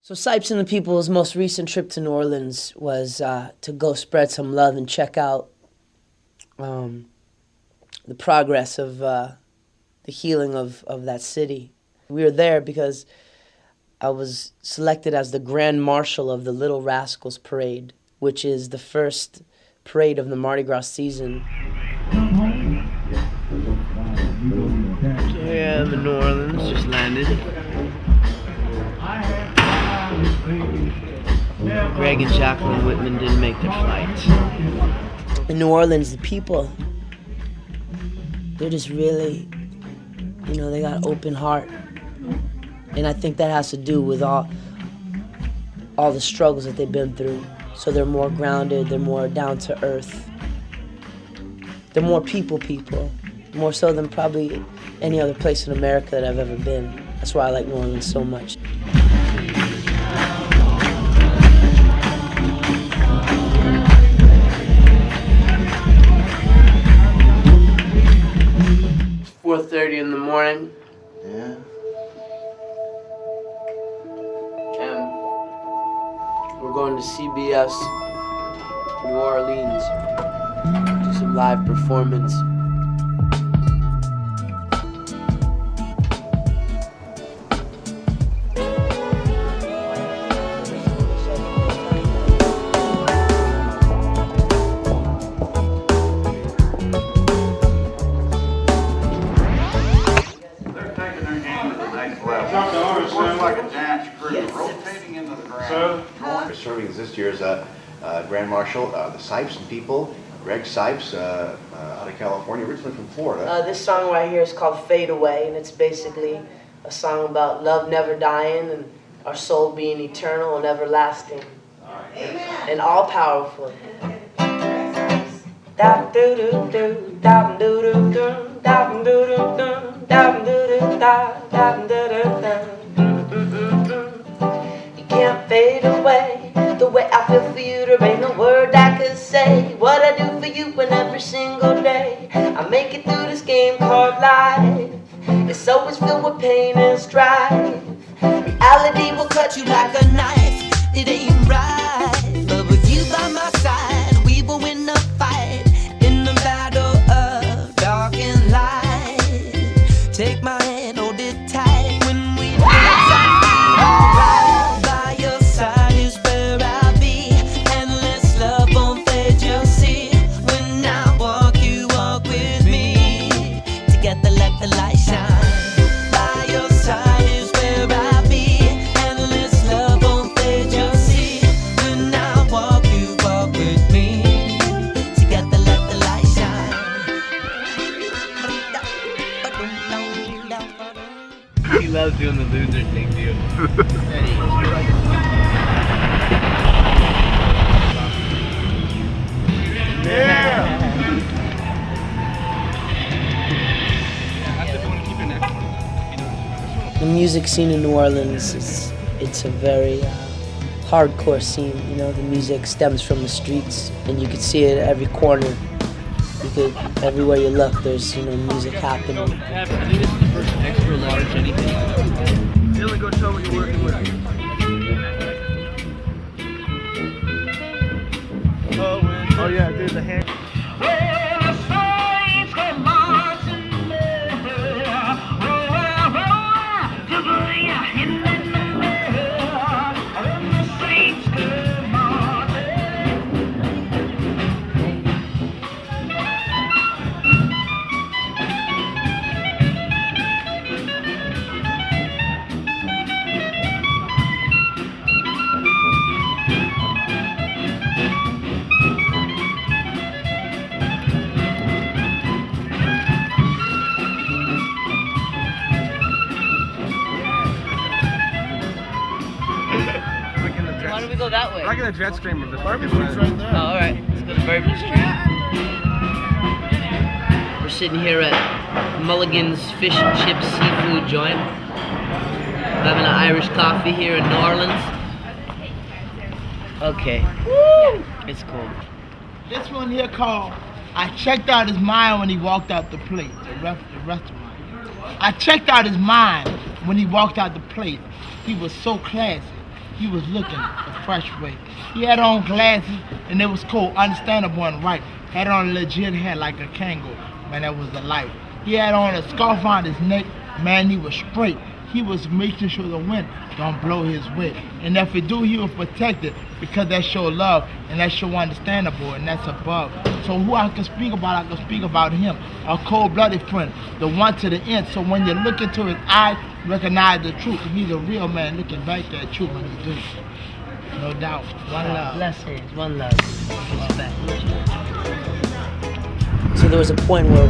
So Cipes and the people's most recent trip to New Orleans was to go spread some love and check out the progress of the healing of that city. We were there because I was selected as the Grand Marshal of the Little Rascals Parade, which is the first parade of the Mardi Gras season. So yeah, I'm in New Orleans, just landed. Greg and Jacqueline Whitman didn't make their flights. In New Orleans, the people, they're just really, they got an open heart. And I think that has to do with all the struggles that they've been through. So they're more grounded, they're more down to earth. They're more people, more so than probably any other place in America that I've ever been. That's why I like New Orleans so much. It's 4:30 in the morning. Yeah. And we're going to CBS New Orleans, do some live performance. Like a dance crew, rotating into the ground. Serving this year's Grand Marshal, the Cipes and people. Greg Cipes, out of California, originally from Florida. This song right here is called Fade Away, and it's basically a song about love never dying and our soul being eternal and everlasting. Amen. And all-powerful. You can't fade away the way I feel for you. There ain't no word I could say. What I do for you in every single day. I make it through this game called life. It's always filled with pain and strife. Reality will cut you like a knife. It ain't right, but with you by my side, we will win the fight in the battle of dark and light. Take my hand, hold it tight when we right by your side is where I'll be. Endless love won't fade, you'll see. When I walk, you walk with me. Together let the light shine. By your side is where I'll be. Endless love won't fade, you'll see. When I walk, you walk with me. Together let the light shine. He loves doing the loser thing, dude. The music scene in New Orleans it's a very hardcore scene. The music stems from the streets, and you can see it at every corner. Everywhere you look, there's music happening. I think this is the first extra large anything. Dylan, go tell what you're working with. Oh yeah, dude, the hand. Why don't we go that way? Like in the jet stream of the barbecue right there. Oh, alright. Let's go to Bourbon Street. We're sitting here at Mulligan's Fish and Chips Seafood Joint. Having an Irish coffee here in New Orleans. Okay. Woo! It's cool. This one here called, I checked out his mind when he walked out the plate, the restaurant. I checked out his mind when he walked out the plate. He was so classy. he was looking a fresh way. He had on glasses, and it was cool, understandable and right. Had on a legit hat like a kangaroo, man, that was the life. He had on a scarf on his neck, man, he was straight. He was making sure the wind don't blow his way. And if it do, he was protected because that show love and that show understandable and that's above. So who I can speak about him, a cold-blooded friend, the one to the end. So when you look into his eyes, recognize the truth. He's a real man looking back at you when you do. No doubt. One love. Blessings, one love. Respect. So there was a point where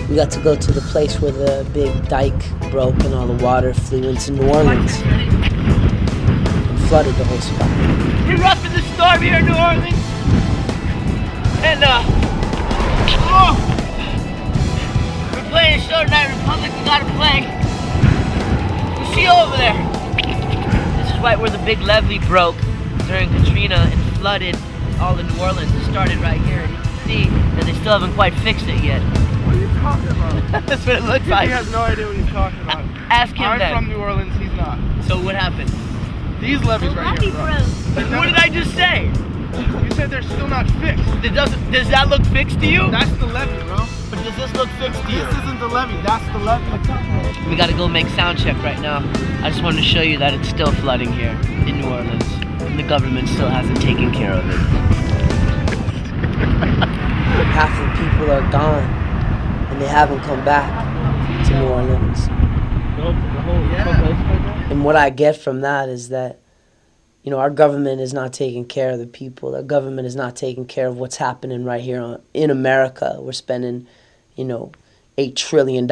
we got to go to the place where the big dike broke and all the water flew into New Orleans and flooded the whole spot. We're roughing the storm here in New Orleans. And we're playing a show tonight, Republic, we gotta play. We'll see you over there. This is right where the big levee broke during Katrina and flooded all of New Orleans. It started right here, and you can see that they still haven't quite fixed it yet. What are you talking about? That's what it looks like. He has no idea what he's talking about. Ask him I'm then. from New Orleans, he's not. So what happened? These levees right here, bro. What did I just say? You said they're still not fixed. Does that look fixed to you? That's the levee, bro. But does this look fixed to you? This isn't the levee, that's the levee. We gotta go make sound check right now. I just wanted to show you that it's still flooding here in New Orleans. And the government still hasn't taken care of it. Half of the people are gone and they haven't come back to New Orleans. And what I get from that is that, you know, our government is not taking care of the people. Our government is not taking care of what's happening right here in America. We're spending, you know, $8 trillion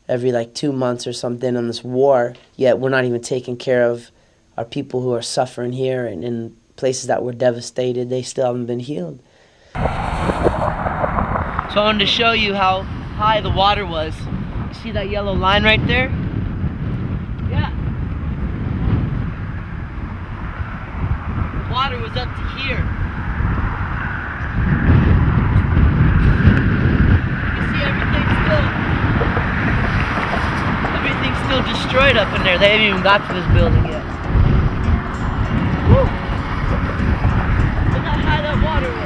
every like 2 months or something on this war, yet we're not even taking care of our people who are suffering here and in places that were devastated. They still haven't been healed. So I wanted to show you how high the water was. You see that yellow line right there? Yeah. The water was up to here. You see everything's still destroyed up in there. They haven't even got to this building yet. Woo. Look how high that water was.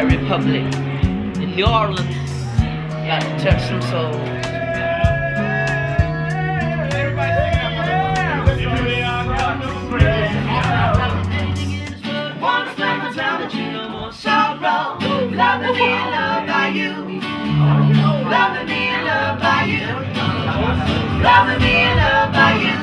Republic in New Orleans, got to touch some souls. One summer town that you know more sorrow. Love to be loved by you. Love to be loved by you. Love to be loved by you.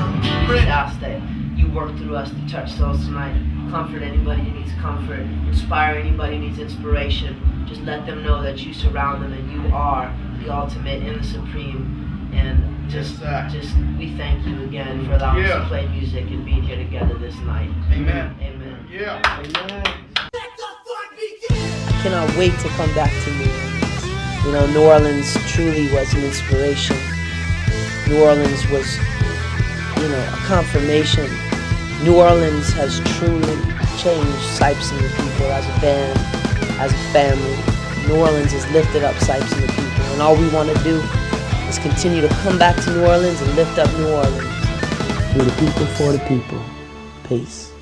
Ask that you work through us to touch souls tonight. Comfort anybody who needs comfort, inspire anybody who needs inspiration. Just let them know that you surround them and you are the ultimate and the supreme. And just we thank you again for allowing us to play music and being here together this night. Amen. Amen. Yeah. Amen. I cannot wait to come back to New Orleans. You know, New Orleans truly was an inspiration. New Orleans was, you know, a confirmation. New Orleans has truly changed Cipes and the people as a band, as a family. New Orleans has lifted up Cipes and the people, and all we want to do is continue to come back to New Orleans and lift up New Orleans. Through the people, for the people. Peace.